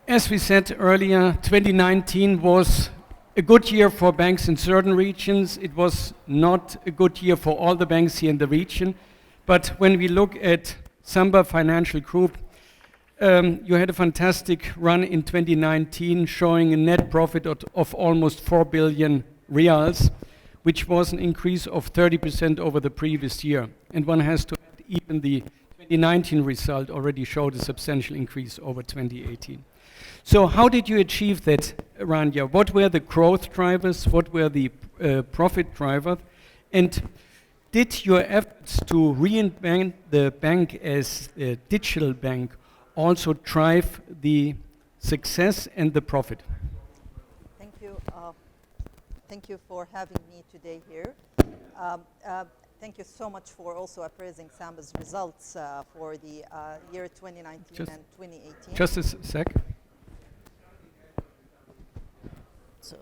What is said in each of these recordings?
As we said earlier, 2019 was a good year for banks in certain regions. It was not a good year for all the banks here in the region. But when we look at Samba Financial Group, you had a fantastic run in 2019, showing a net profit of almost 4 billion reals, which was an increase of 30% over the previous year. And one has to add, even the 2019 result already showed a substantial increase over 2018. So how did you achieve that, Rania? What were the growth drivers? What were the profit drivers? And did your efforts to reinvent the bank as a digital bank also drive the success and the profit? Thank you. Thank you for having me today here. Thank you so much for also appraising Samba's results for the year 2019 and 2018. Just a sec. So,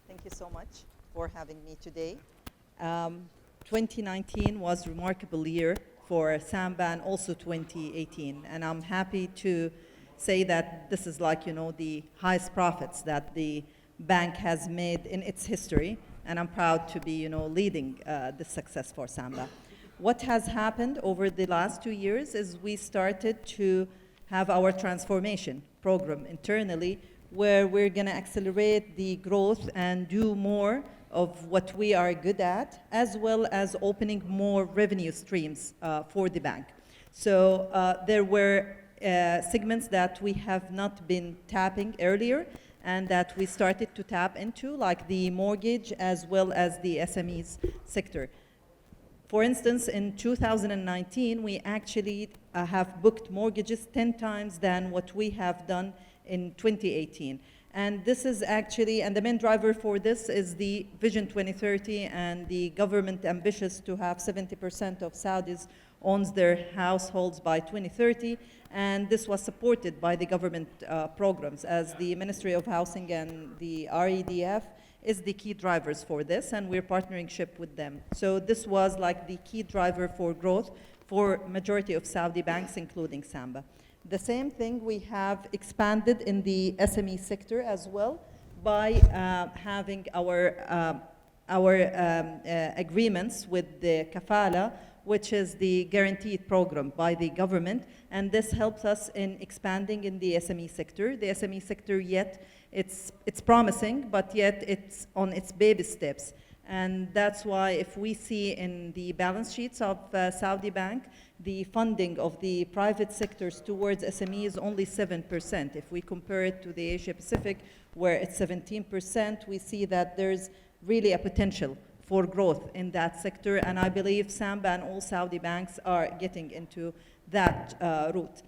thank you so much for having me today. 2019 was a remarkable year for Samba and also 2018. And I'm happy to say that this is like, the highest profits that the bank has made in its history. And I'm proud to be, leading this success for Samba. What has happened over the last 2 years is we started to have our transformation program internally, where we're going to accelerate the growth and do more of what we are good at, as well as opening more revenue streams for the bank. So there were segments that we have not been tapping earlier and that we started to tap into, like the mortgage as well as the SMEs sector. For instance, in 2019, we actually have booked mortgages 10 times than what we have done in 2018. And this is actually, and the main driver for this is the Vision 2030 and the government ambitious to have 70% of Saudis owns their households by 2030. And this was supported by the government programs, as the Ministry of Housing and the REDF is the key drivers for this, and we're partnering with them. So this was like the key driver for growth for majority of Saudi banks, including Samba. The same thing we have expanded in the SME sector as well by having our agreements with the Kafala, which is the guaranteed program by the government, and this helps us in expanding in the SME sector. The SME sector yet, it's promising, but yet it's on its baby steps. And that's why if we see in the balance sheets of Saudi Bank, the funding of the private sectors towards SME is only 7%. If we compare it to the Asia Pacific, where it's 17%, we see that there's really a potential for growth in that sector. And I believe Samba and all Saudi banks are getting into that route.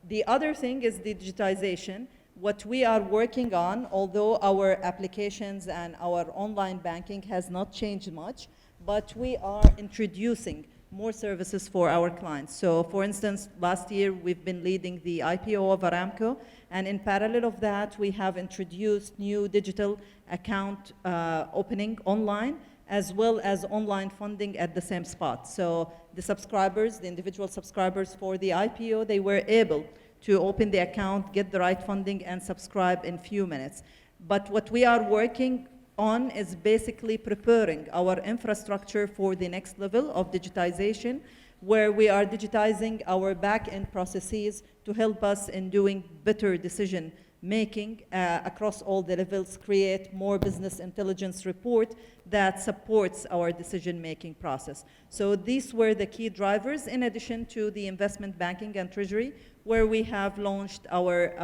The other thing is the digitization. What we are working on, although our applications and our online banking has not changed much, but we are introducing more services for our clients. So for instance, last year we've been leading the IPO of Aramco, and in parallel of that, we have introduced new digital account opening online, as well as online funding at the same spot. So the subscribers, the individual subscribers for the IPO, they were able to open the account, get the right funding, and subscribe in few minutes. But what we are working on is basically preparing our infrastructure for the next level of digitization, where we are digitizing our back-end processes to help us in doing better decision making across all the levels, create more business intelligence report that supports our decision-making process. So these were the key drivers, in addition to the investment banking and treasury, where we have launched our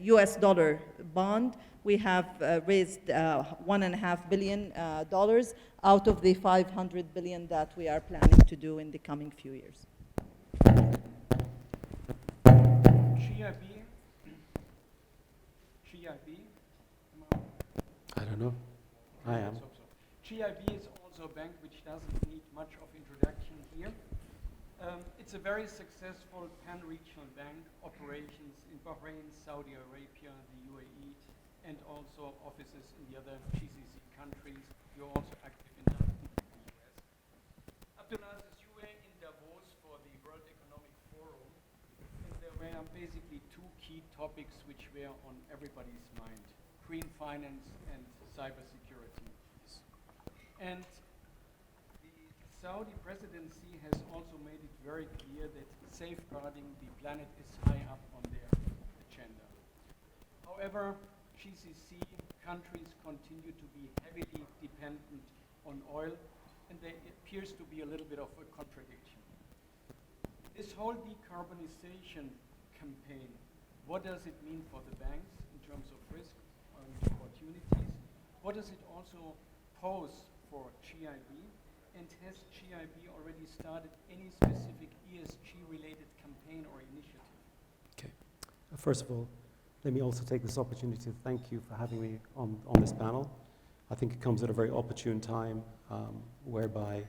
US dollar bond. We have raised $1.5 billion out of the $500 billion that we are planning to do in the coming few years. I don't know. I am. GIB is also a bank which doesn't need much of introduction here. It's a very successful pan-regional bank, operations in Bahrain, Saudi Arabia, the UAE, and also offices in the other GCC countries. You're also active in the US. Abdulaziz, you were there are basically two key topics which were on everybody's mind: green finance and cybersecurity. And the Saudi presidency has also made it very clear that safeguarding the planet is high up on their agenda. However, GCC countries continue to be heavily dependent on oil, and there appears to be a little bit of a contradiction. This whole decarbonization campaign, what does it mean for the banks in terms of risk and opportunities? What does it also pose for GIB? And has GIB already started any specific ESG-related campaign or initiative? Okay. First of all, let me also take this opportunity to thank you for having me on this panel. I think it comes at a very opportune time whereby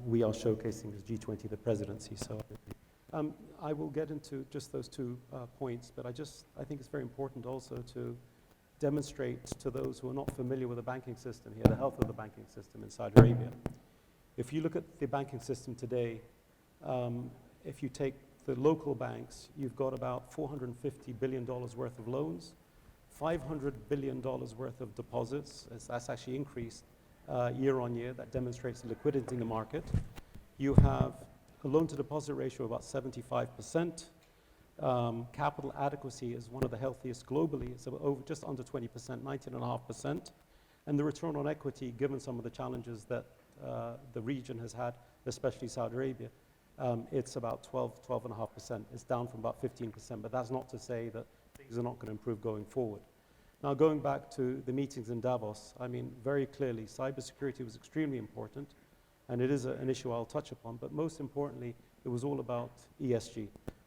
we are showcasing as G20 the presidency. So I will get into just those 2 points, but I think it's very important also to demonstrate to those who are not familiar with the banking system here, the health of the banking system in Saudi Arabia. If you look at the banking system today, if you take the local banks, you've got about $450 billion worth of loans, $500 billion worth of deposits. That's actually increased year on year. That demonstrates the liquidity in the market. You have a loan-to-deposit ratio of about 75%. Capital adequacy is one of the healthiest globally. It's over just under 20%, 19.5%. And the return on equity, given some of the challenges that the region has had, especially Saudi Arabia, it's about 12.5%. It's down from about 15%, but that's not to say that things are not going to improve going forward. Now, going back to the meetings in Davos, I mean, very clearly, cybersecurity was extremely important, and it is an issue I'll touch upon, but most importantly, it was all about ESG.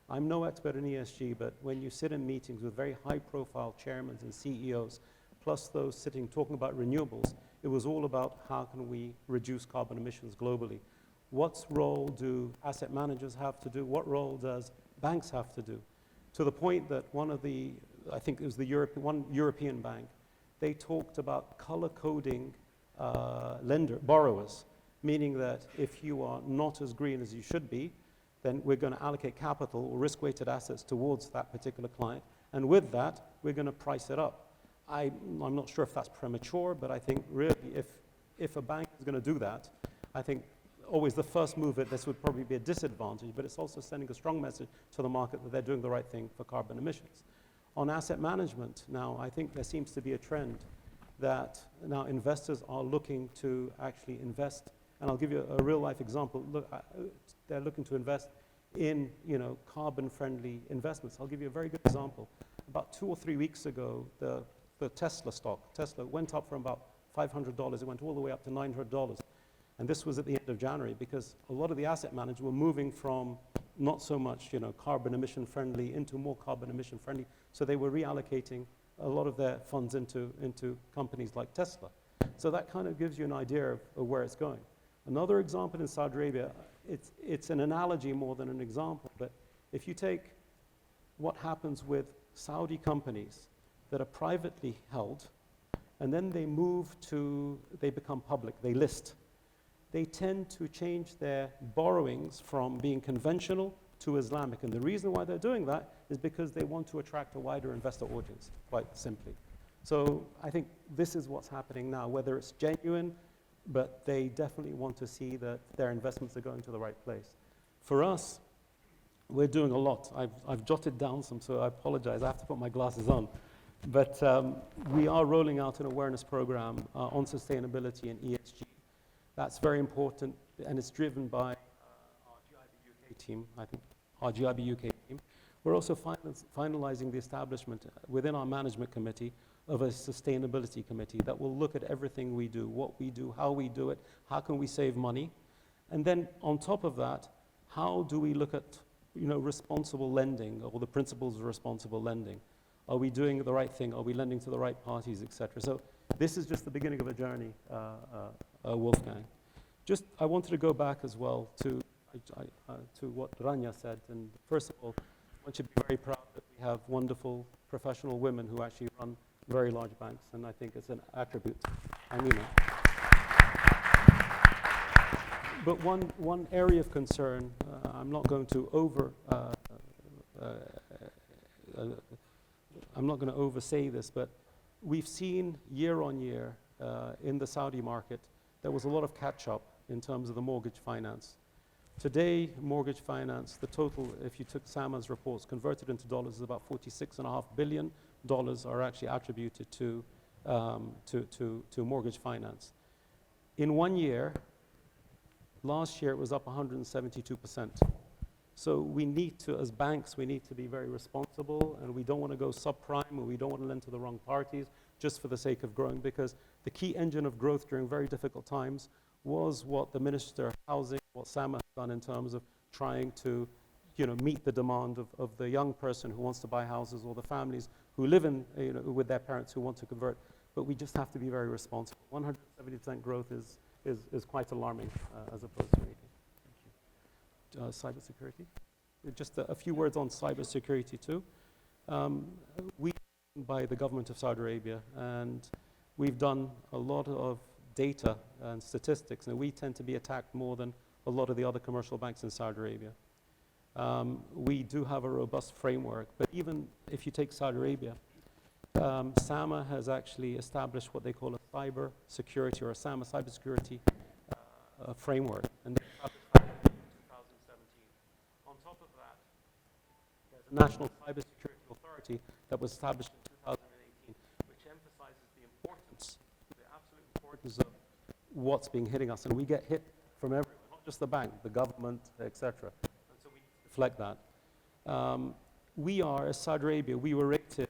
I'm no expert in ESG, but when you sit in meetings with very high-profile chairmen and CEOs, plus those sitting talking about renewables, it was all about how can we reduce carbon emissions globally. What role do asset managers have to do? What role does banks have to do? To the point that one of the, I think it was one European bank, they talked about color coding borrowers, meaning that if you are not as green as you should be, then we're going to allocate capital or risk-weighted assets towards that particular client. And with that, we're going to price it up. I'm not sure if that's premature, but I think really if a bank is going to do that, I think always the first move at this would probably be a disadvantage, but it's also sending a strong message to the market that they're doing the right thing for carbon emissions. On asset management, now, I think there seems to be a trend that now investors are looking to actually invest, and I'll give you a real-life example. Look, they're looking to invest in, carbon-friendly investments. I'll give you a very good example. About 2 or 3 weeks ago, the Tesla stock, Tesla went up from about $500. It went all the way up to $900. And this was at the end of January because a lot of the asset managers were moving from not so much, carbon emission friendly into more carbon emission friendly. So they were reallocating a lot of their funds into companies like Tesla. So that kind of gives you an idea of where it's going. Another example in Saudi Arabia, it's an analogy more than an example, but if you take what happens with Saudi companies that are privately held, and then they become public, they list. They tend to change their borrowings from being conventional to Islamic. And the reason why they're doing that is because they want to attract a wider investor audience, quite simply. So I think this is what's happening now, whether it's genuine, but they definitely want to see that their investments are going to the right place. For us, we're doing a lot. I've jotted down some, so I apologize. I have to put my glasses on. But we are rolling out an awareness program on sustainability and ESG. That's very important, and it's driven by our GIB UK team, I think, our GIB UK team. We're also finalizing the establishment within our management committee of a sustainability committee that will look at everything we do, what we do, how we do it, how can we save money. And then on top of that, how do we look at responsible lending or the principles of responsible lending? Are we doing the right thing? Are we lending to the right parties, etc.? So this is just the beginning of a journey, Wolfgang. I wanted to go back as well to what Rania said. And first of all, one should be very proud that we have wonderful professional women who actually run very large banks, and I think it's an attribute. I mean it. But one area of concern, I'm not going to I'm not going to oversay this, but we've seen year on year in the Saudi market, there was a lot of catch-up in terms of the mortgage finance. Today, mortgage finance, the total, if you took SAMA's reports, converted into dollars, is about $46.5 billion are actually attributed to mortgage finance. In 1 year, last year it was up 172%. So we need to, as banks, we need to be very responsible, and we don't want to go subprime, or we don't want to lend to the wrong parties just for the sake of growing, because the key engine of growth during very difficult times was what the Minister of Housing, what SAMA has done in terms of trying to, meet the demand of the young person who wants to buy houses, or the families who live in, with their parents who want to convert. But we just have to be very responsible. 170% growth is quite alarming as opposed to anything. Cybersecurity. Just a few words on cybersecurity too. We by the government of Saudi Arabia, and we've done a lot of data and statistics, and we tend to be attacked more than a lot of the other commercial banks in Saudi Arabia. We do have a robust framework, but even if you take Saudi Arabia, SAMA has actually established what they call a cyber security, or a SAMA cybersecurity framework, and they established that in 2017. On top of that, there's a National Cybersecurity Authority that was established in 2018, which emphasizes the importance, the absolute importance of what's being hitting us, and we get hit from everywhere, not just the bank, the government, etc. And so we reflect that. We are, as Saudi Arabia, we were rated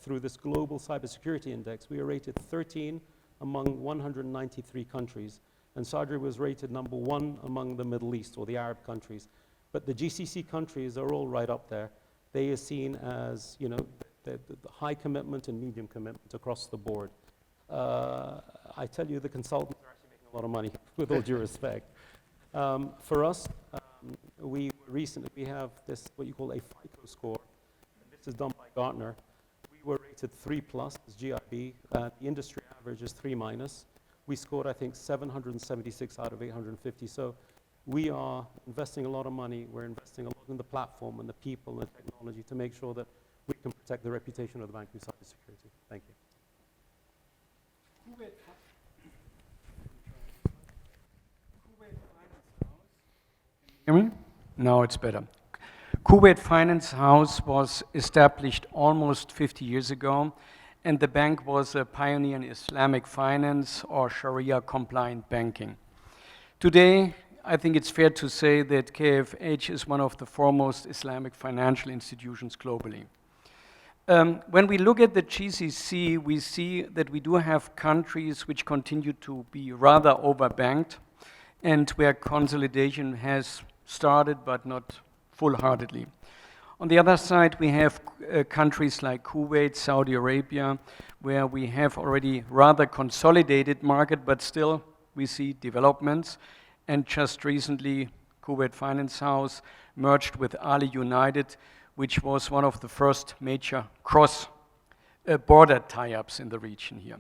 through this global cybersecurity index, we are rated 13 among 193 countries. And Saudi Arabia was rated number 1 among the Middle East, or the Arab countries. But the GCC countries are all right up there. They are seen as, the high commitment and medium commitment across the board. I tell you, the consultants are actually making a lot of money, with all due respect. For us, we have this, what you call a FICO score. And this is done by Gartner. We were rated 3+ as GIB. The industry average is 3-. We scored, I think, 776 out of 850. So we are investing a lot of money. We're investing a lot in the platform and the people and the technology to make sure that we can protect the reputation of the bank through cybersecurity. Thank you. Hear me? Now it's better. Kuwait Finance House was established almost 50 years ago, and the bank was a pioneer in Islamic finance or Sharia-compliant banking. Today, I think it's fair to say that KFH is one of the foremost Islamic financial institutions globally. When we look at the GCC, we see that we do have countries which continue to be rather overbanked, and where consolidation has started, but not full-heartedly. On the other side, we have countries like Kuwait, Saudi Arabia, where we have already rather consolidated market, but still we see developments. And just recently, Kuwait Finance House merged with Ali United, which was one of the first major cross-border tie-ups in the region here.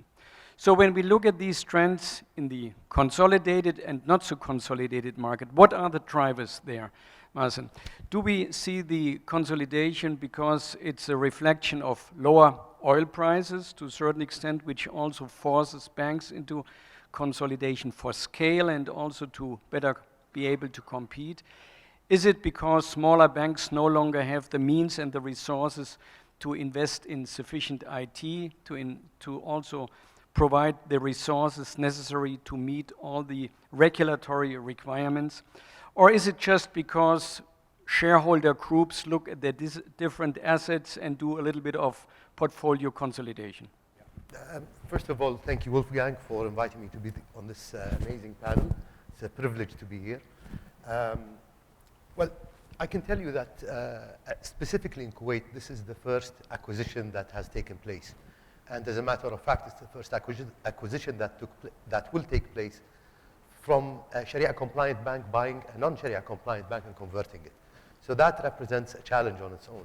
So when we look at these trends in the consolidated and not so consolidated market, what are the drivers there, Marcin? Do we see the consolidation because it's a reflection of lower oil prices to a certain extent, which also forces banks into consolidation for scale and also to better be able to compete? Is it because smaller banks no longer have the means and the resources to invest in sufficient IT, to also provide the resources necessary to meet all the regulatory requirements? Or is it just because shareholder groups look at their different assets and do a little bit of portfolio consolidation? First of all, thank you, Wolfgang, for inviting me to be on this amazing panel. It's a privilege to be here. Well, I can tell you that specifically in Kuwait, this is the first acquisition that has taken place. And as a matter of fact, it's the first acquisition that will take place from a Sharia-compliant bank buying a non-Sharia-compliant bank and converting it. So that represents a challenge on its own.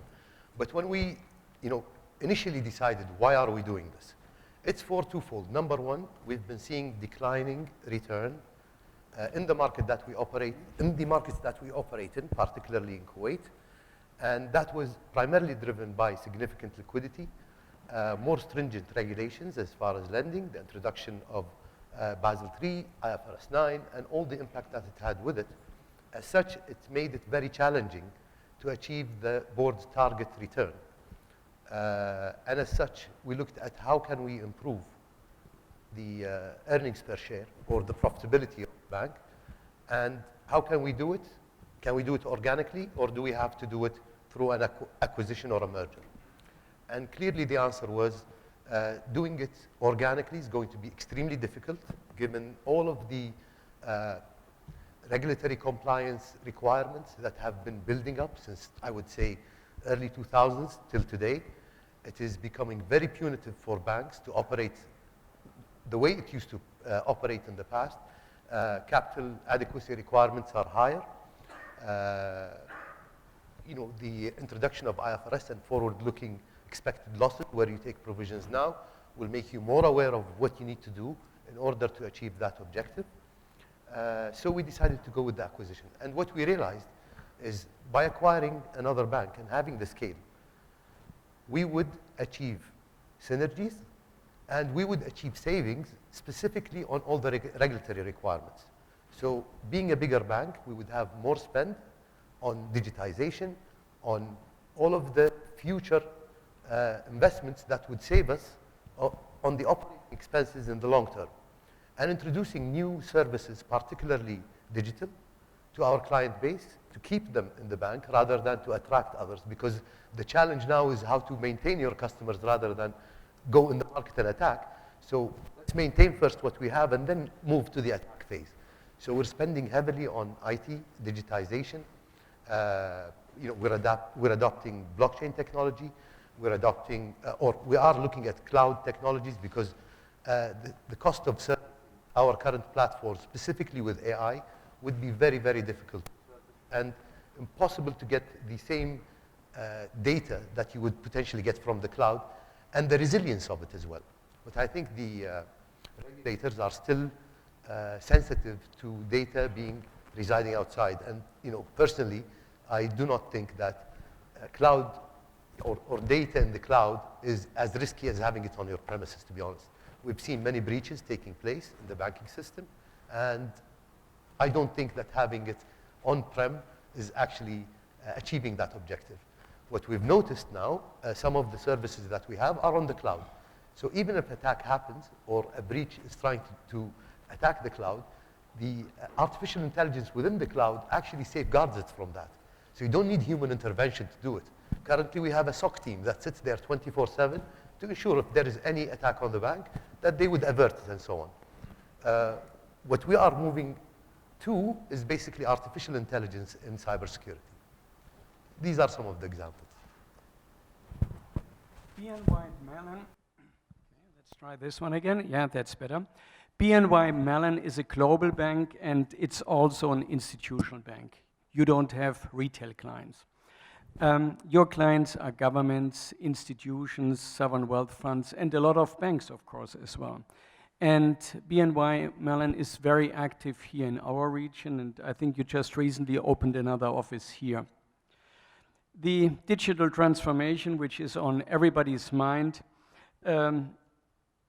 But when we, initially decided why are we doing this, it's for twofold. Number one, we've been seeing declining return in the markets that we operate in, particularly in Kuwait. And that was primarily driven by significant liquidity, more stringent regulations as far as lending, the introduction of Basel III, IFRS 9, and all the impact that it had with it. As such, it made it very challenging to achieve the board's target return. And as such, we looked at how can we improve the earnings per share or the profitability of the bank, and how can we do it? Can we do it organically, or do we have to do it through an acquisition or a merger? And clearly the answer was doing it organically is going to be extremely difficult, given all of the regulatory compliance requirements that have been building up since, I would say, early 2000s till today. It is becoming very punitive for banks to operate the way it used to operate in the past. Capital adequacy requirements are higher. The introduction of IFRS and forward-looking expected losses, where you take provisions now, will make you more aware of what you need to do in order to achieve that objective. So we decided to go with the acquisition. And what we realized is by acquiring another bank and having the scale, we would achieve synergies and we would achieve savings specifically on all the regulatory requirements. So being a bigger bank, we would have more spend on digitization, on all of the future investments that would save us on the operating expenses in the long term. And introducing new services, particularly digital, to our client base to keep them in the bank rather than to attract others, because the challenge now is how to maintain your customers rather than go in the market and attack. So let's maintain first what we have and then move to the attack phase. So we're spending heavily on IT, digitization. We're adopting blockchain technology. We're adopting, or we are looking at cloud technologies, because the cost of serving our current platform, specifically with AI, would be very, very difficult and impossible to get the same data that you would potentially get from the cloud and the resilience of it as well. But I think the regulators are still sensitive to data residing outside. And personally, I do not think that cloud or data in the cloud is as risky as having it on your premises, to be honest. We've seen many breaches taking place in the banking system, and I don't think that having it on-prem is actually achieving that objective. What we've noticed now, some of the services that we have are on the cloud. So even if an attack happens or a breach is trying to attack the cloud, the artificial intelligence within the cloud actually safeguards it from that. So you don't need human intervention to do it. Currently, we have a SOC team that sits there 24/7 to ensure if there is any attack on the bank, that they would avert it and so on. What we are moving to is basically artificial intelligence in cybersecurity. These are some of the examples. BNY Mellon. Okay, let's try this one again. Yeah, that's better. BNY Mellon is a global bank, and it's also an institutional bank. You don't have retail clients. Your clients are governments, institutions, sovereign wealth funds, and a lot of banks, of course, as well. And BNY Mellon is very active here in our region, and I think you just recently opened another office here. The digital transformation, which is on everybody's mind,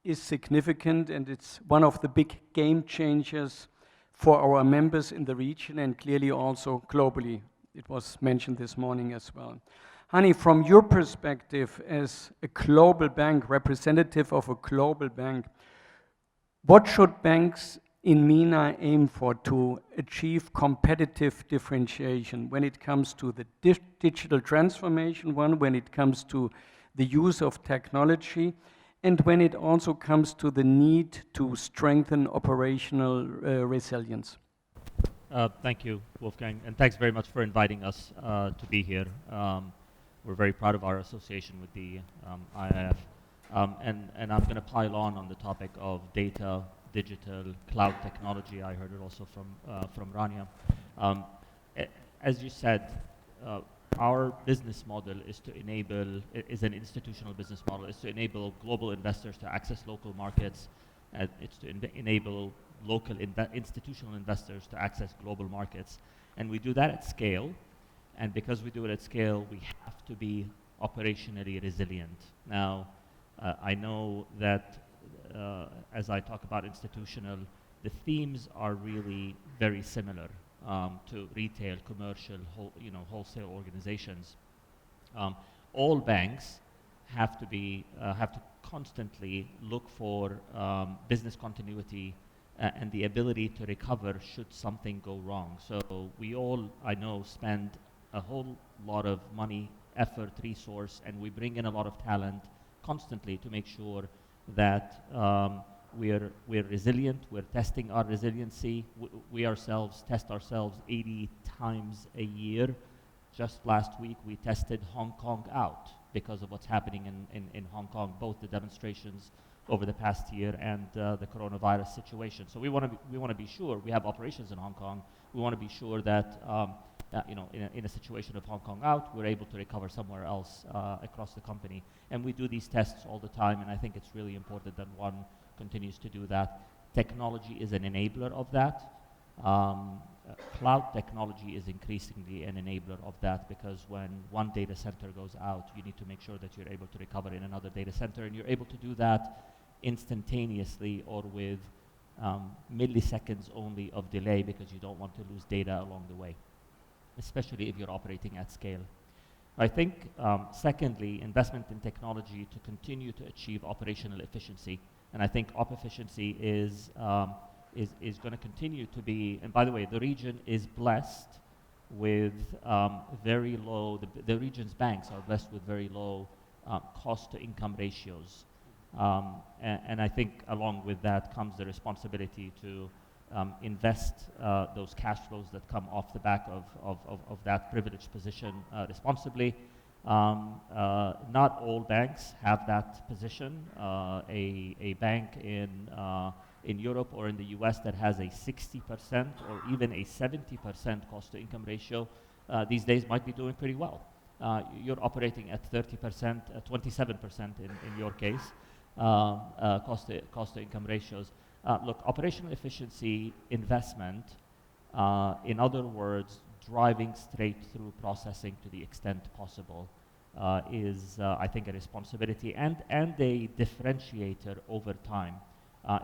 is significant, and it's one of the big game changers for our members in the region and clearly also globally. It was mentioned this morning as well. Hani, from your perspective as a global bank, representative of a global bank, what should banks in MENA aim for to achieve competitive differentiation when it comes to the digital transformation, when it comes to the use of technology, and when it also comes to the need to strengthen operational resilience? Thank you, Wolfgang, and thanks very much for inviting us to be here. We're very proud of our association with the IIF. And I'm going to pile on the topic of data, digital, cloud technology. I heard it also from Rania. As you said, our business model is an institutional business model, is to enable global investors to access local markets, and it's to enable local institutional investors to access global markets. And we do that at scale, And because we do it at scale, we have to be operationally resilient. Now, I know that as I talk about institutional, the themes are really very similar to retail, commercial, wholesale organizations. All banks have to constantly look for business continuity and the ability to recover should something go wrong. So we all, I know, spend a whole lot of money, effort, resource, and we bring in a lot of talent constantly to make sure that we're resilient, we're testing our resiliency. We ourselves test ourselves 80 times a year. Just last week, we tested Hong Kong out because of what's happening in Hong Kong, both the demonstrations over the past year and the coronavirus situation. So we want to be sure. We have operations in Hong Kong. We want to be sure that in a situation of Hong Kong out, we're able to recover somewhere else across the company. And we do these tests all the time, and I think it's really important that one continues to do that. Technology is an enabler of that. Cloud technology is increasingly an enabler of that, because when one data center goes out, you need to make sure that you're able to recover in another data center, and you're able to do that instantaneously or with milliseconds only of delay, because you don't want to lose data along the way, especially if you're operating at scale. I think, secondly, investment in technology to continue to achieve operational efficiency. And I think op efficiency is going to continue to be, and by the way, the region is blessed with very low, the region's banks are blessed with very low cost to income ratios. And I think along with that comes the responsibility to invest those cash flows that come off the back of that privileged position responsibly. Not all banks have that position. A bank in Europe or in the US that has a 60% or even a 70% cost to income ratio these days might be doing pretty well. You're operating at 30%, 27% in your case, cost to income ratios. Look, operational efficiency investment, in other words, driving straight through processing to the extent possible is, I think, a responsibility and a differentiator over time.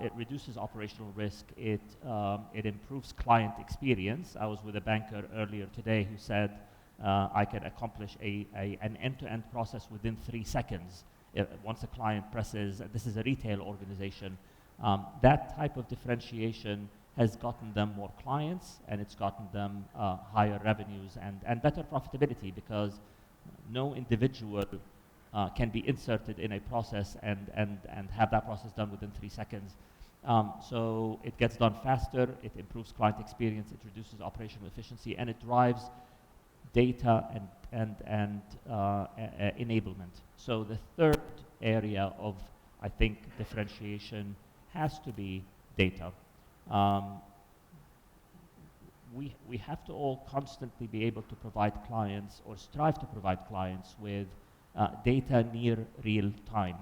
It reduces operational risk. It improves client experience. I was with a banker earlier today who said, I can accomplish an end-to-end process within 3 seconds. Once a client presses, this is a retail organization, that type of differentiation has gotten them more clients, and it's gotten them higher revenues and better profitability, because no individual can be inserted in a process and have that process done within 3 seconds. So it gets done faster, it improves client experience, it reduces operational efficiency, and it drives data and enablement. So the third area of, I think, differentiation has to be data. We have to all constantly be able to provide clients, or strive to provide clients, with data near real time.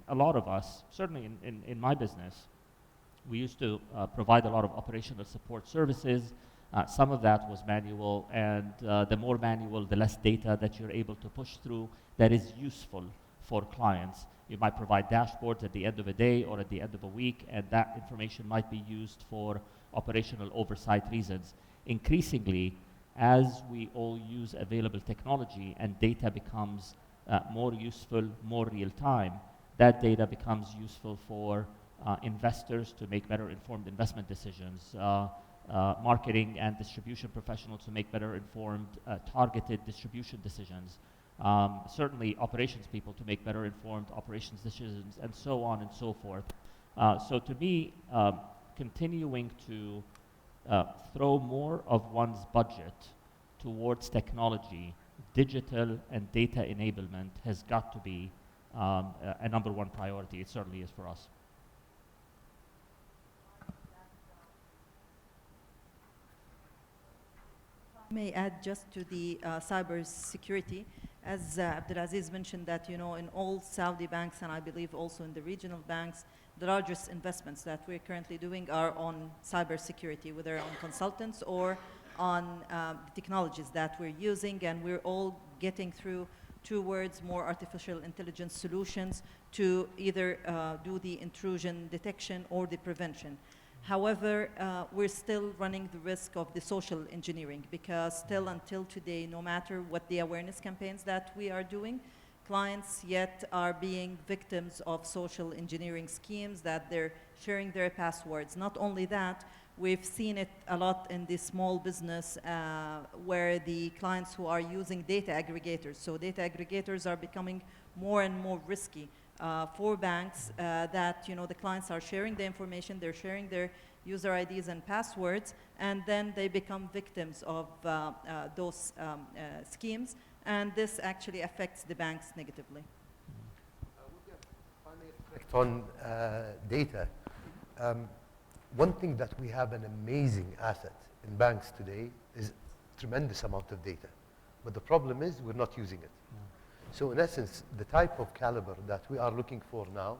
A lot of us, certainly in my business, we used to provide a lot of operational support services. Some of that was manual, and the more manual, the less data that you're able to push through that is useful for clients. You might provide dashboards at the end of a day or at the end of a week, and that information might be used for operational oversight reasons. Increasingly, as we all use available technology and data becomes more useful, more real time, that data becomes useful for investors to make better informed investment decisions, marketing and distribution professionals to make better informed targeted distribution decisions, certainly operations people to make better informed operations decisions, and so on and so forth. So to me, continuing to throw more of one's budget towards technology, digital and data enablement has got to be a number one priority. It certainly is for us. May add just to the cyber security, as Abdulaziz mentioned, that in all Saudi banks, and I believe also in the regional banks, the largest investments that we're currently doing are on cyber security, whether on consultants or on the technologies that we're using, and we're all getting through towards more artificial intelligence solutions to either do the intrusion detection or the prevention. However, we're still running the risk of the social engineering, because still until today, no matter what the awareness campaigns that we are doing, clients yet are being victims of social engineering schemes, that they're sharing their passwords. Not only that, we've seen it a lot in the small business where the clients who are using data aggregators. So data aggregators are becoming more and more risky for banks, that the clients are sharing the information, they're sharing their user IDs and passwords, and then they become victims of those schemes, and this actually affects the banks negatively. On data, one thing that we have an amazing asset in banks today is tremendous amount of data, but the problem is we're not using it. So in essence, the type of caliber that we are looking for now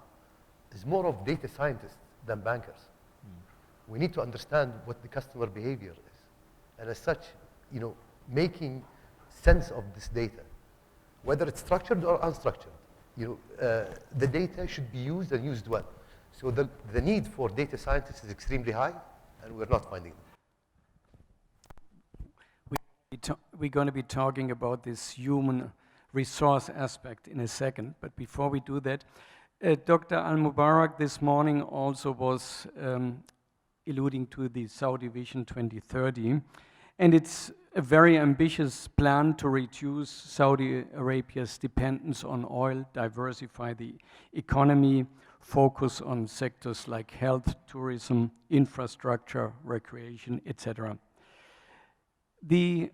is more of data scientists than bankers. We need to understand what the customer behavior is, and as such, making sense of this data, whether it's structured or unstructured. The data should be used and used well. So the need for data scientists is extremely high, and we're not finding them. We're going to be talking about this human resource aspect in a second, but before we do that, Dr. Al-Mubarak this morning also was alluding to the Saudi Vision 2030, and it's a very ambitious plan to reduce Saudi Arabia's dependence on oil, diversify the economy, focus on sectors like health, tourism, infrastructure, recreation, etc. The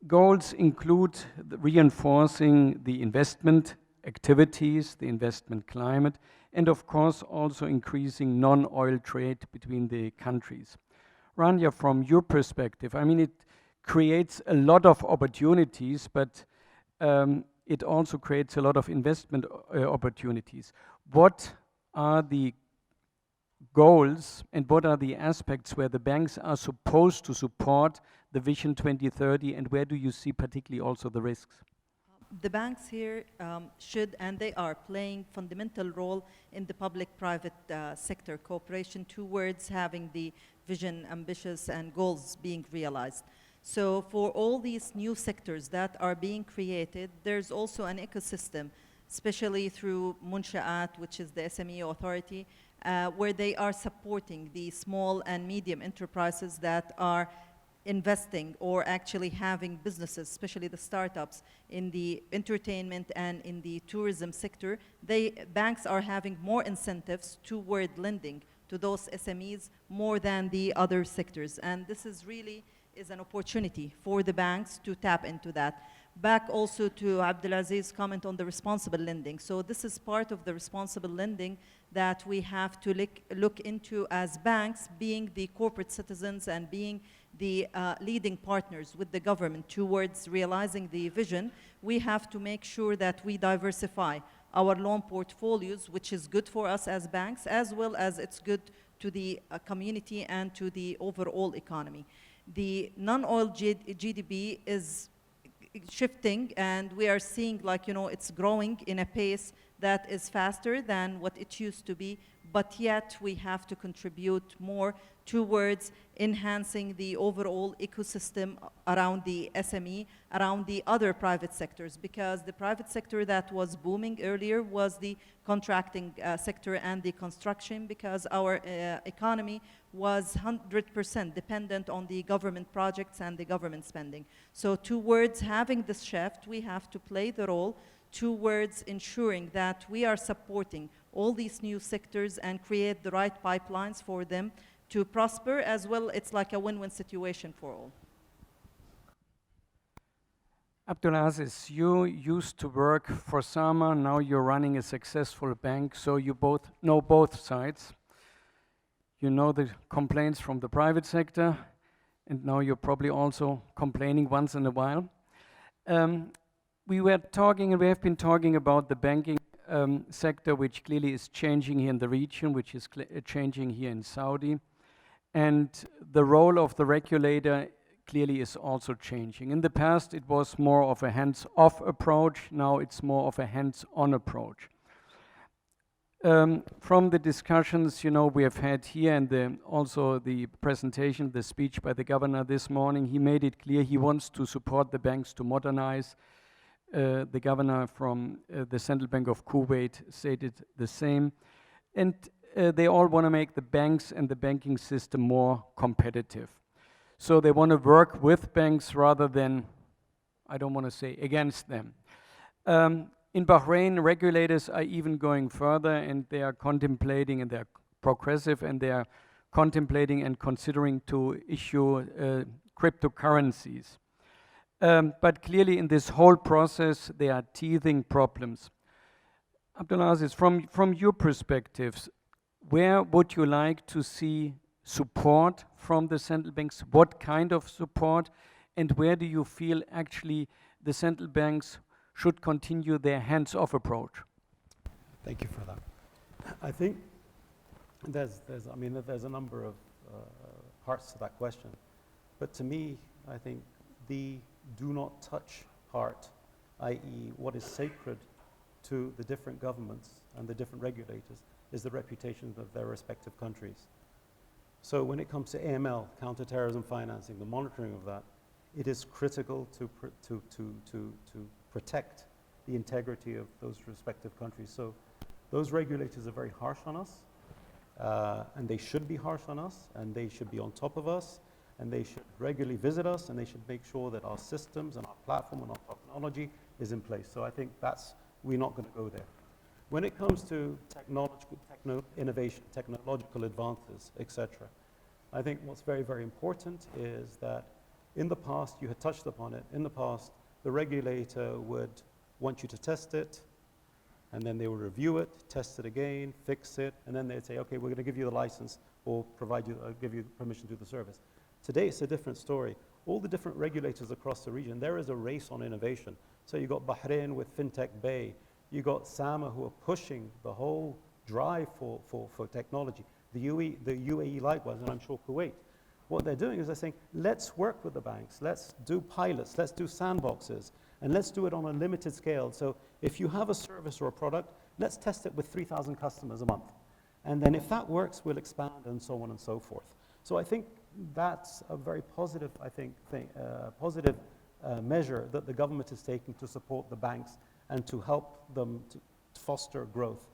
goals include reinforcing the investment activities, the investment climate, and of course also increasing non-oil trade between the countries. Rania, from your perspective, I mean, it creates a lot of opportunities, but it also creates a lot of investment opportunities. What are the goals and what are the aspects where the banks are supposed to support the Vision 2030, and where do you see particularly also the risks? The banks here should, and they are playing fundamental role in the public-private sector cooperation towards having the vision ambitious and goals being realized. So for all these new sectors that are being created, there's also an ecosystem, especially through Munsha'at, which is the SME authority, where they are supporting the small and medium enterprises that are investing or actually having businesses, especially the startups in the entertainment and in the tourism sector. Banks are having more incentives toward lending to those SMEs more than the other sectors. And this is really an opportunity for the banks to tap into that. Back also to Abdelaziz's comment on the responsible lending. So this is part of the responsible lending that we have to look into as banks, being the corporate citizens and being the leading partners with the government towards realizing the vision. We have to make sure that we diversify our loan portfolios, which is good for us as banks, as well as it's good to the community and to the overall economy. The non-oil GDP is shifting, and we are seeing it's growing in a pace that is faster than what it used to be, but yet we have to contribute more towards enhancing the overall ecosystem around the SME, around the other private sectors, because the private sector that was booming earlier was the contracting sector and the construction, because our economy was 100% dependent on the government projects and the government spending. So towards having this shift, we have to play the role towards ensuring that we are supporting all these new sectors and create the right pipelines for them to prosper as well. It's like a win-win situation for all. Abdulaziz, you used to work for Sama, now you're running a successful bank, so you both know both sides. You know the complaints from the private sector, and now you're probably also complaining once in a while. We were talking, and we have been talking about the banking sector, which clearly is changing here in the region, which is changing here in Saudi. And the role of the regulator clearly is also changing. In the past, it was more of a hands-off approach. Now it's more of a hands-on approach. From the discussions, we have had here and also the presentation, the speech by the governor this morning, he made it clear he wants to support the banks to modernize. The governor from the Central Bank of Kuwait stated the same. And they all want to make the banks and the banking system more competitive. So they want to work with banks rather than, I don't want to say against them. In Bahrain, regulators are even going further, and they are contemplating, and they are progressive, and they are contemplating and considering to issue cryptocurrencies. But clearly in this whole process, there are teething problems. Abdulaziz, from your perspectives, where would you like to see support from the central banks? What kind of support? And where do you feel actually the central banks should continue their hands-off approach? Thank you for that. I think there's a number of parts to that question. But to me, I think the do not touch part, i.e. what is sacred to the different governments and the different regulators, is the reputation of their respective countries. So when it comes to AML, counterterrorism financing, the monitoring of that, it is critical to protect the integrity of those respective countries. So those regulators are very harsh on us, and they should be harsh on us, and they should be on top of us, and they should regularly visit us, and they should make sure that our systems and our platform and our technology is in place. So I think we're not going to go there. When it comes to innovation, technological advances, etc., I think what's very, very important is that in the past, you had touched upon it, in the past, the regulator would want you to test it, and then they would review it, test it again, fix it, and then they'd say, okay, we're going to give you the license or give you permission to do the service. Today, it's a different story. All the different regulators across the region, there is a race on innovation. So you've got Bahrain with FinTech Bay, you got SAMA who are pushing the whole drive for technology. The UAE likewise, and I'm sure Kuwait. What they're doing is they're saying, let's work with the banks, let's do pilots, let's do sandboxes, and let's do it on a limited scale. So if you have a service or a product, let's test it with 3,000 customers a month. And then if that works, we'll expand and so on and so forth. So I think that's a very positive, measure that the government is taking to support the banks and to help them to foster growth.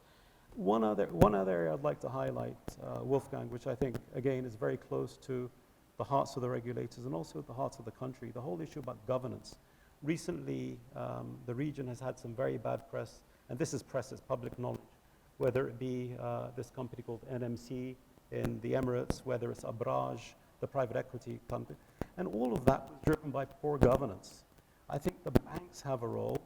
One other area I'd like to highlight, Wolfgang, which I think, again, is very close to the hearts of the regulators and also the hearts of the country, the whole issue about governance. Recently, the region has had some very bad press, and this is press, it's public knowledge, whether it be this company called NMC in the Emirates, whether it's Abraj, the private equity company, and all of that was driven by poor governance. I think the banks have a role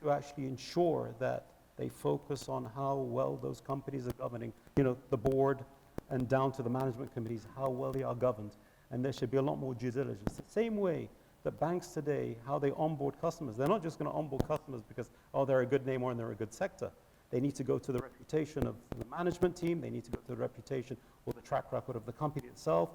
to actually ensure that they focus on how well those companies are governing, the board and down to the management committees, how well they are governed. And there should be a lot more due diligence. The same way that banks today, how they onboard customers, they're not just going to onboard customers because, they're a good name or they're a good sector. They need to go to the reputation of the management team. They need to go to the reputation or the track record of the company itself.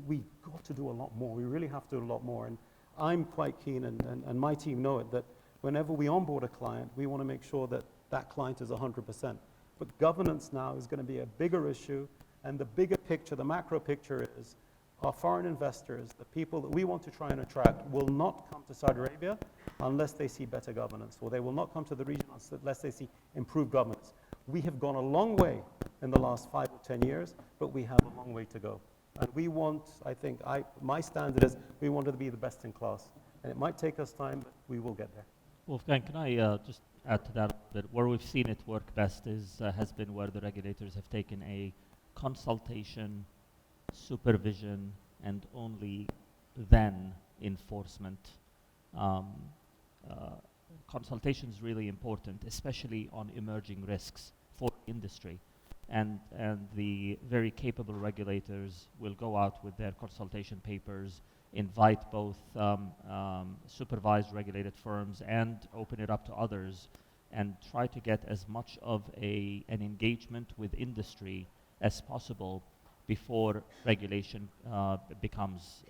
We got to do a lot more. We really have to do a lot more. And I'm quite keen, and my team know it, that whenever we onboard a client, we want to make sure that that client is 100%. But governance now is going to be a bigger issue, and the bigger picture, the macro picture is our foreign investors, the people that we want to try and attract, will not come to Saudi Arabia unless they see better governance, or they will not come to the region unless they see improved governance. We have gone a long way in the last 5 or 10 years, but we have a long way to go. And we want, my standard is we want to be the best in class. And it might take us time, but we will get there. Wolfgang, can I just add to that a bit? Where we've seen it work best has been where the regulators have taken a consultation, supervision, and only then enforcement. Consultation is really important, especially on emerging risks for industry. And the very capable regulators will go out with their consultation papers, invite both supervised regulated firms and open it up to others, and try to get as much of an engagement with industry as possible before regulation becomes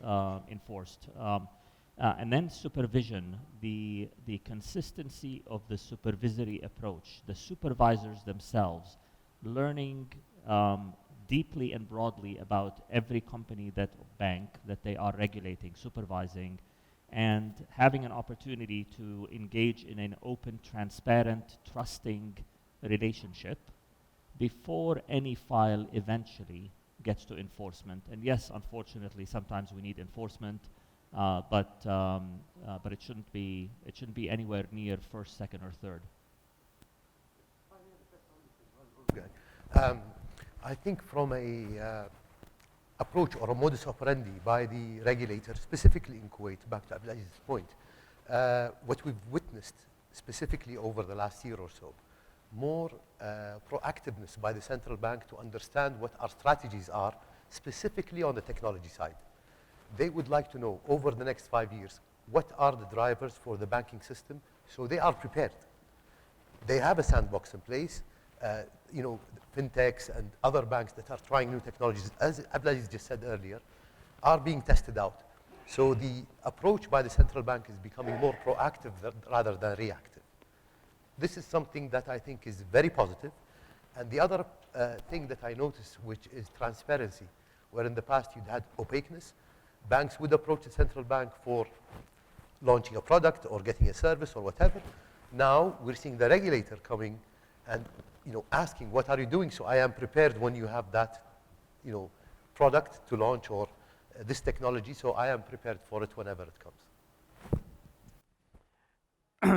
enforced. And then supervision, the consistency of the supervisory approach, the supervisors themselves learning deeply and broadly about every company bank that they are regulating, supervising, and having an opportunity to engage in an open, transparent, trusting relationship before any file eventually gets to enforcement. And yes, unfortunately, sometimes we need enforcement, but it shouldn't be anywhere near first, second, or third. I think from a approach or a modus operandi by the regulator, specifically in Kuwait, back to Abdulaziz's point, what we've witnessed specifically over the last year or so, more proactiveness by the central bank to understand what our strategies are, specifically on the technology side. They would like to know over the next 5 years, what are the drivers for the banking system, so they are prepared. They have a sandbox in place. You know, fintechs and other banks that are trying new technologies, as Abdulaziz just said earlier, are being tested out. So the approach by the central bank is becoming more proactive rather than reactive. This is something that I think is very positive. And the other thing that I noticed, which is transparency, where in the past you'd had opaqueness, banks would approach the central bank for launching a product or getting a service or whatever. Now we're seeing the regulator coming and asking, what are you doing? So I am prepared when you have that product to launch or this technology, so I am prepared for it whenever it comes.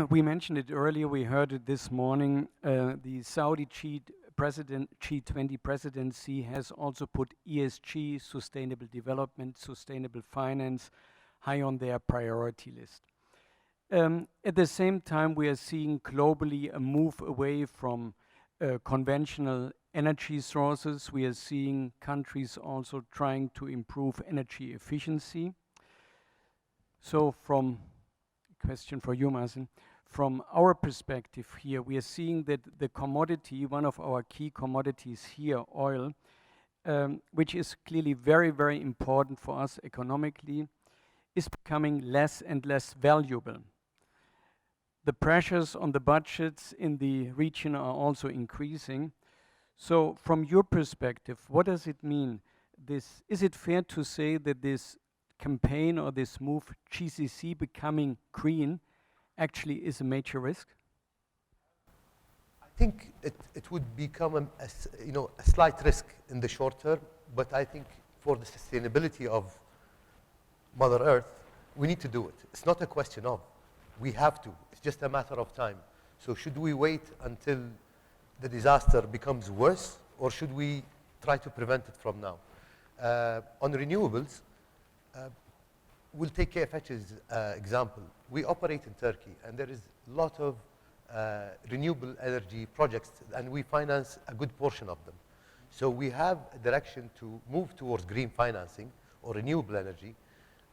We mentioned it earlier, we heard it this morning. The Saudi G20 presidency has also put ESG, sustainable development, sustainable finance, high on their priority list. At the same time, we are seeing globally a move away from conventional energy sources. We are seeing countries also trying to improve energy efficiency. So question for you, Mazen. From our perspective here, we are seeing that the commodity, one of our key commodities here, oil, which is clearly very, very important for us economically, is becoming less and less valuable. The pressures on the budgets in the region are also increasing. So from your perspective, what does it mean? Is it fair to say that this campaign or this move, GCC becoming green, actually is a major risk? I think it would become a slight risk in the short term, but I think for the sustainability of Mother Earth, we need to do it. It's not a question of. We have to. It's just a matter of time. So should we wait until the disaster becomes worse, or should we try to prevent it from now? On renewables, we'll take KFH's example. We operate in Turkey, and there is a lot of renewable energy projects, and we finance a good portion of them. So we have a direction to move towards green financing or renewable energy.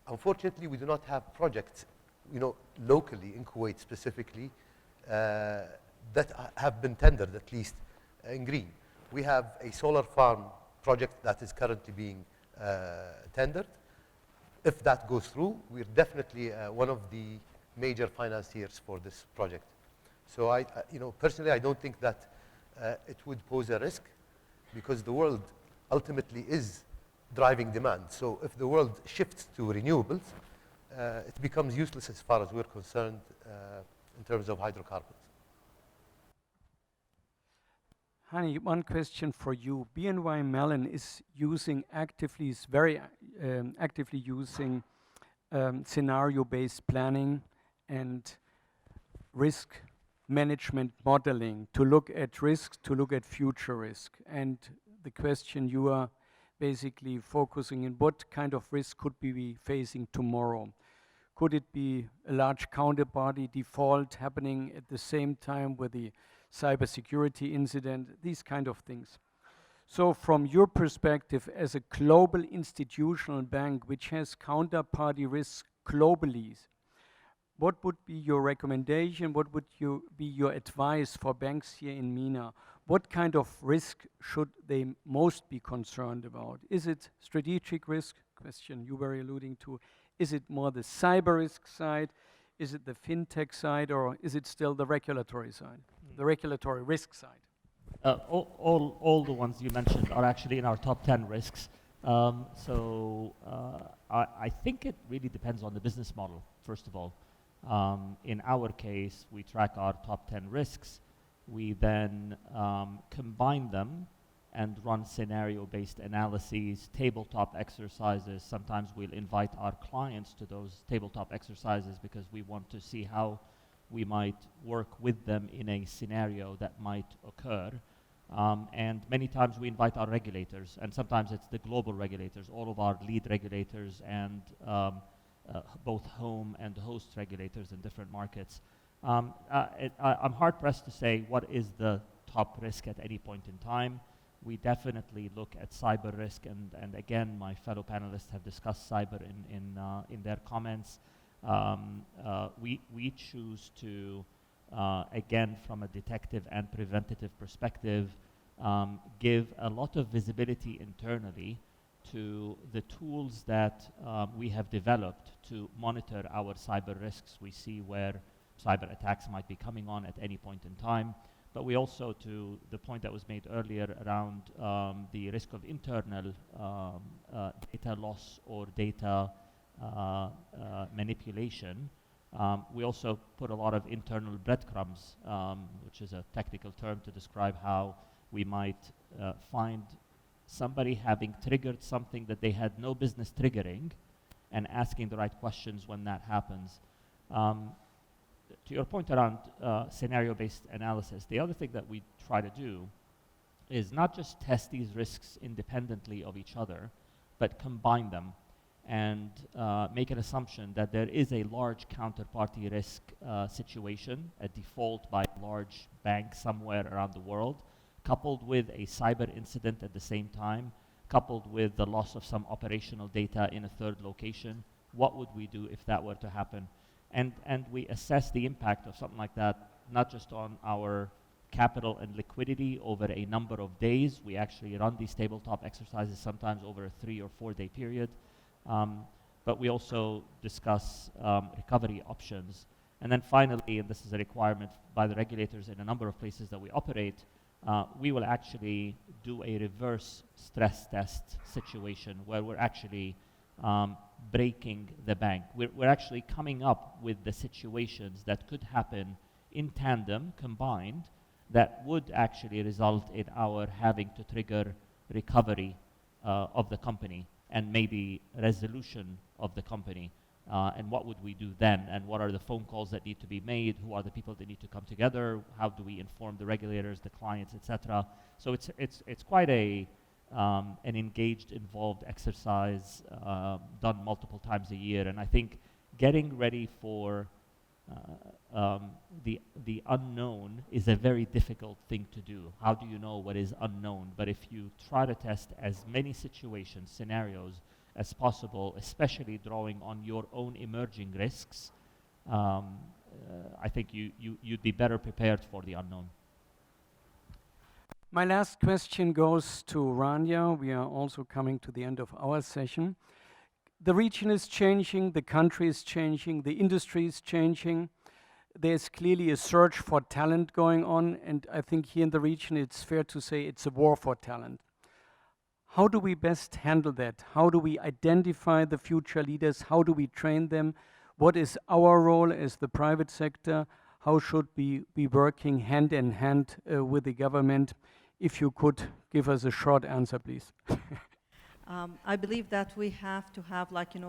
Unfortunately, we do not have projects locally in Kuwait specifically, that have been tendered, at least in green. We have a solar farm project that is currently being tendered. If that goes through, we're definitely one of the major financiers for this project. So personally, I don't think that it would pose a risk, because the world ultimately is driving demand. So if the world shifts to renewables, it becomes useless as far as we're concerned in terms of hydrocarbons. Hani, one question for you. BNY Mellon is very actively using scenario-based planning and risk management modeling to look at risks, to look at future risk. And the question you are basically focusing on, what kind of risk could we be facing tomorrow? Could it be a large counterparty default happening at the same time with the cybersecurity incident, these kind of things? So from your perspective as a global institutional bank which has counterparty risks globally, what would be your recommendation? What would be your advice for banks here in MENA? what kind of risk should they most be concerned about? Is it strategic risk, question you were alluding to? Is it more the cyber risk side? Is it the fintech side, or is it still the regulatory side, the regulatory risk side? All the ones you mentioned are actually in our top 10 risks. I think it really depends on the business model, first of all. In our case, we track our top 10 risks. We then combine them and run scenario-based analyses, tabletop exercises. Sometimes we'll invite our clients to those tabletop exercises because we want to see how we might work with them in a scenario that might occur. And many times we invite our regulators, and sometimes it's the global regulators, all of our lead regulators and both home and host regulators in different markets. I'm hard-pressed to say what is the top risk at any point in time. We definitely look at cyber risk, and again, my fellow panelists have discussed cyber in their comments. We choose to, again, from a detective and preventative perspective, give a lot of visibility internally to the tools that we have developed to monitor our cyber risks. We see where cyber attacks might be coming on at any point in time. But we also, to the point that was made earlier around the risk of internal data loss or data manipulation, we also put a lot of internal breadcrumbs, which is a technical term to describe how we might find somebody having triggered something that they had no business triggering and asking the right questions when that happens. To your point around scenario-based analysis, the other thing that we try to do is not just test these risks independently of each other, but combine them and make an assumption that there is a large counterparty risk situation, a default by a large bank somewhere around the world, coupled with a cyber incident at the same time, coupled with the loss of some operational data in a third location. What would we do if that were to happen? And we assess the impact of something like that, not just on our capital and liquidity over a number of days. We actually run these tabletop exercises sometimes over a 3 or 4 day period. But we also discuss recovery options. And then finally, and this is a requirement by the regulators in a number of places that we operate, we will actually do a reverse stress test situation where we're actually breaking the bank. We're actually coming up with the situations that could happen in tandem, combined, that would actually result in our having to trigger recovery of the company and maybe resolution of the company. And what would we do then? And what are the phone calls that need to be made? Who are the people that need to come together? How do we inform the regulators, the clients, etc.? So it's quite an engaged, involved exercise done multiple times a year. And I think getting ready for the unknown is a very difficult thing to do. How do you know what is unknown? But if you try to test as many situations, scenarios as possible, especially drawing on your own emerging risks, I think you'd be better prepared for the unknown. My last question goes to Rania. We are also coming to the end of our session. The region is changing, the country is changing, the industry is changing. There's clearly a search for talent going on, and I think here in the region it's fair to say it's a war for talent. How do we best handle that? How do we identify the future leaders? How do we train them? What is our role as the private sector? How should we be working hand in hand with the government? If you could give us a short answer, please. I believe that we have to have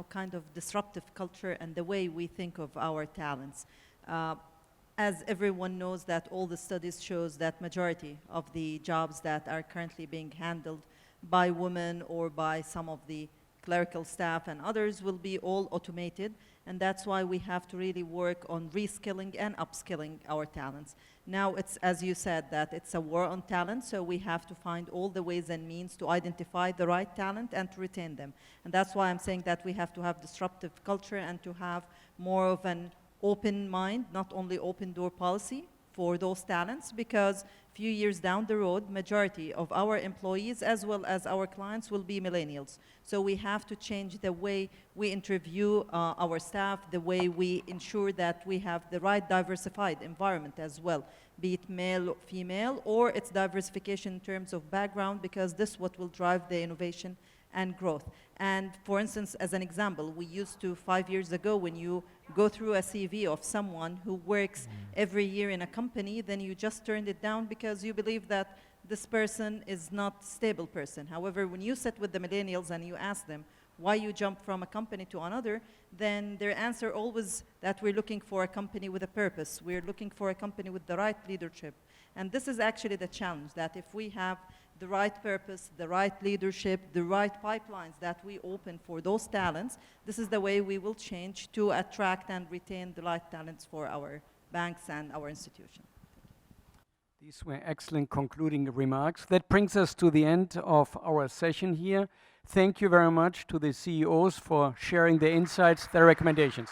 kind of disruptive culture and the way we think of our talents. As everyone knows that all the studies shows that majority of the jobs that are currently being handled by women or by some of the clerical staff and others will be all automated, and that's why we have to really work on reskilling and upskilling our talents. Now it's, as you said, that it's a war on talent, so we have to find all the ways and means to identify the right talent and to retain them. And that's why I'm saying that we have to have disruptive culture and to have more of an open mind, not only open door policy for those talents, because few years down the road, majority of our employees as well as our clients will be millennials. So we have to change the way we interview our staff, the way we ensure that we have the right diversified environment as well, be it male or female, or its diversification in terms of background, because this is what will drive the innovation and growth. And for instance, as an example, we used to, 5 years ago, when you go through a CV of someone who works every year in a company, then you just turned it down because you believe that this person is not stable person. However, when you sit with the millennials and you ask them why you jump from a company to another, then their answer always that we're looking for a company with a purpose. We're looking for a company with the right leadership. And this is actually the challenge, that if we have the right purpose, the right leadership, the right pipelines that we open for those talents, this is the way we will change to attract and retain the right talents for our banks and our institution. These were excellent concluding remarks. That brings us to the end of our session here. Thank you very much to the CEOs for sharing their insights, their recommendations.